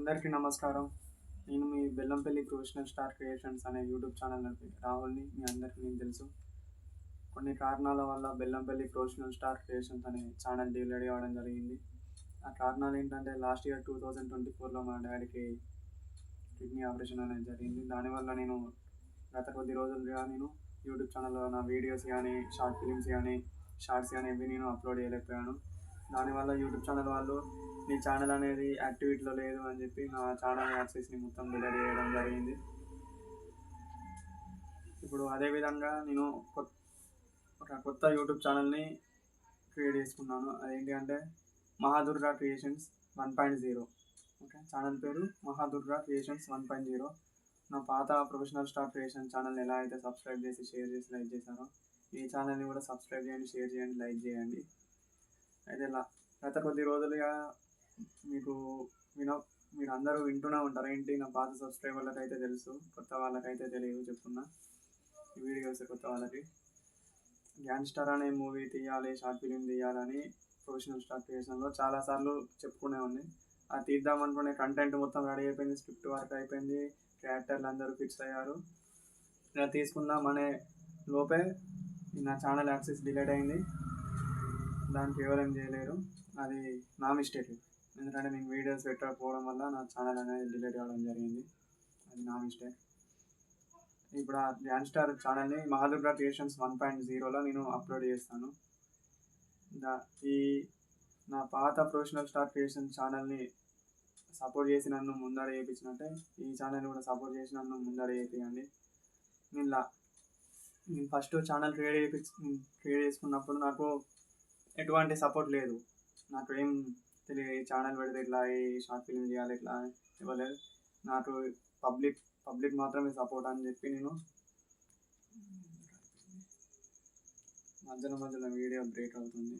అందరికీ నమస్కారం. నేను మీ బెల్లంపల్లి ప్రొఫెషనల్ స్టార్ క్రియేషన్స్ అనే యూట్యూబ్ ఛానల్ నడిపి రాహుల్‌ని. మీ అందరికీ నేను తెలుసు. కొన్ని కారణాల వల్ల బెల్లంపల్లి ప్రొఫెషనల్ స్టార్ క్రియేషన్స్ అనే ఛానల్ డిలీట్ అవ్వడం జరిగింది. ఆ కారణాలు ఏంటంటే లాస్ట్ ఇయర్ 2024లో మా డాడీకి కిడ్నీ ఆపరేషన్ అనేది జరిగింది. దానివల్ల నేను గత కొద్ది రోజులుగా యూట్యూబ్ ఛానల్‌లో నా వీడియోస్ గానీ, షార్ట్ ఫిలిమ్స్ గానీ, షార్ట్స్ గానీ ఇవి నేను అప్లోడ్ చేయలేకపోయాను. దానివల్ల యూట్యూబ్ ఛానల్ వాళ్ళు నీ ఛానల్ అనేది యాక్టివిటీలో లేదు అని చెప్పి నా ఛానల్ యాక్సెస్ని మొత్తం డిలీట్ చేయడం జరిగింది. ఇప్పుడు అదేవిధంగా నేను ఒక కొత్త యూట్యూబ్ ఛానల్ని క్రియేట్ చేసుకున్నాను. అదేంటి అంటే మహాదుర్గా క్రియేషన్స్ 1.0. ఓకే, ఛానల్ పేరు మహాదుర్గా క్రియేషన్స్ 1.0. నా పాత ప్రొఫెషనల్ స్టార్ క్రియేషన్ ఛానల్ని ఎలా అయితే సబ్స్క్రైబ్ చేసి, షేర్ చేసి, లైక్ చేశారో ఈ ఛానల్ని కూడా సబ్స్క్రైబ్ చేయండి, షేర్ చేయండి, లైక్ చేయండి. అయితే గత కొద్ది రోజులుగా మీకు మీరు అందరూ వింటూనే ఉంటారు. ఏంటి, నా పాత సబ్స్క్రైబర్లకైతే తెలుసు, కొత్త వాళ్ళకైతే తెలియదు చెప్తున్నా. ఈ వీడియోస్ కొత్త వాళ్ళకి గ్యాంగ్స్టర్ అనే మూవీ తీయాలి, షార్ట్ ఫిలిం తీయాలని ప్రొఫెషనల్ స్టార్ క్రియేషన్లో చాలాసార్లు చెప్పుకునే ఉంది. అది తీద్దామనుకునే కంటెంట్ మొత్తం రెడీ అయిపోయింది, స్క్రిప్ట్ వర్క్ అయిపోయింది, క్యారెక్టర్లు అందరూ ఫిక్స్ అయ్యారు. ఇలా తీసుకుందాం అనే లోపే నా ఛానల్ యాక్సెస్ డిలీట్ అయింది. దానికి ఎవరేం చేయలేరు, అది నా మిస్టేక్. ఎందుకంటే నేను వీడియోస్ పెట్టకపోవడం వల్ల నా ఛానల్ అనేది డిలీట్ అవ్వడం జరిగింది. అది నా మిస్టేక్. ఇప్పుడు ఆ గ్యాంగ్స్టర్ ఛానల్ని మహాదుర్గా క్రియేషన్స్ 1.0లో నేను అప్లోడ్ చేస్తాను. ఈ నా పాత ప్రొఫెషనల్ స్టార్ క్రియేషన్ ఛానల్ని సపోర్ట్ చేసి నన్ను ముందర చేయించినట్టే ఈ ఛానల్ని కూడా సపోర్ట్ చేసి నన్ను ముందర చేయించండి. నేను ఫస్ట్ ఛానల్ క్రియేట్ చేసుకున్నప్పుడు నాకు ఎటువంటి సపోర్ట్ లేదు. నాకు ఏం తెలియదు, ఈ ఛానల్ పెడితే ఇట్లా, ఈ షార్ట్ ఫిల్మ్ చేయాలి ఇట్లా ఇవ్వలేదు. నాకు పబ్లిక్ మాత్రమే సపోర్ట్ అని చెప్పి నేను మధ్యలో వీడియో బ్రేక్ అవుతుంది.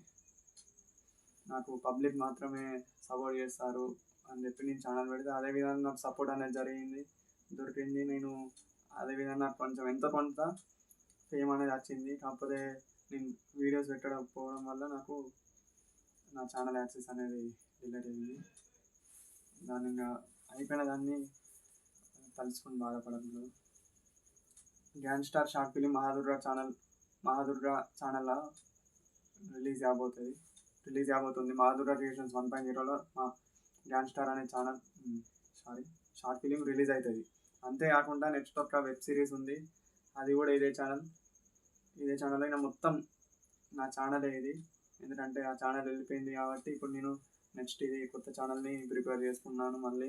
నాకు పబ్లిక్ మాత్రమే సపోర్ట్ చేస్తారు అని చెప్పి నేను ఛానల్ పెడితే అదేవిధంగా నాకు సపోర్ట్ అనేది దొరికింది. నేను అదేవిధంగా నాకు కొంచెం ఎంతో కొంత ఫేమ్ అనేది వచ్చింది. కాకపోతే నేను వీడియోస్ పెట్టకపోవడం వల్ల నాకు నా ఛానల్ యాక్సెస్ అనేది డిలీట్ అయింది. అయిపోయిన దాన్ని తలుచుకొని బాధపడకూడదు. గ్యాంగ్స్టర్ షార్ట్ ఫిలిం మహాదుర్గా ఛానల్లో రిలీజ్ అవబోతుంది. మహాదుర్గా క్రియేషన్స్ 1.0లో మా గ్యాంగ్స్టర్ అనే షార్ట్ ఫిలిం రిలీజ్ అవుతుంది. అంతేకాకుండా నెక్స్ట్ ఒక వెబ్ సిరీస్ ఉంది, అది కూడా ఇదే ఛానల్ అయినా మొత్తం నా ఛానలే ఇది. ఎందుకంటే ఆ ఛానల్ వెళ్ళిపోయింది కాబట్టి ఇప్పుడు నేను నెక్స్ట్ ఇది కొత్త ఛానల్ని ప్రిపేర్ చేసుకున్నాను. మళ్ళీ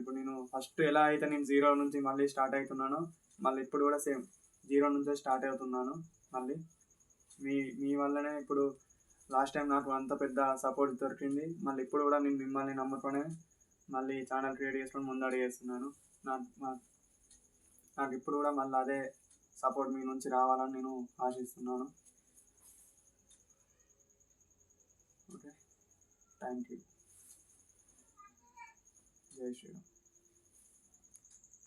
ఇప్పుడు నేను ఫస్ట్ ఎలా అయితే నేను 0 నుంచి మళ్ళీ స్టార్ట్ అవుతున్నానో, మళ్ళీ ఇప్పుడు కూడా సేమ్ 0 నుంచే స్టార్ట్ అవుతున్నాను. మళ్ళీ మీ వల్లనే ఇప్పుడు లాస్ట్ టైం నాకు అంత పెద్ద సపోర్ట్ దొరికింది. మళ్ళీ ఇప్పుడు కూడా నేను మిమ్మల్ని నమ్ముకొనే మళ్ళీ ఛానల్ క్రియేట్ చేసుకొని ముందడుగు చేస్తున్నాను. నాకు ఇప్పుడు కూడా మళ్ళీ అదే సపోర్ట్ మీ నుంచి రావాలని నేను ఆశిస్తున్నాను. Okay, thank you. జై శ్రీరామ్.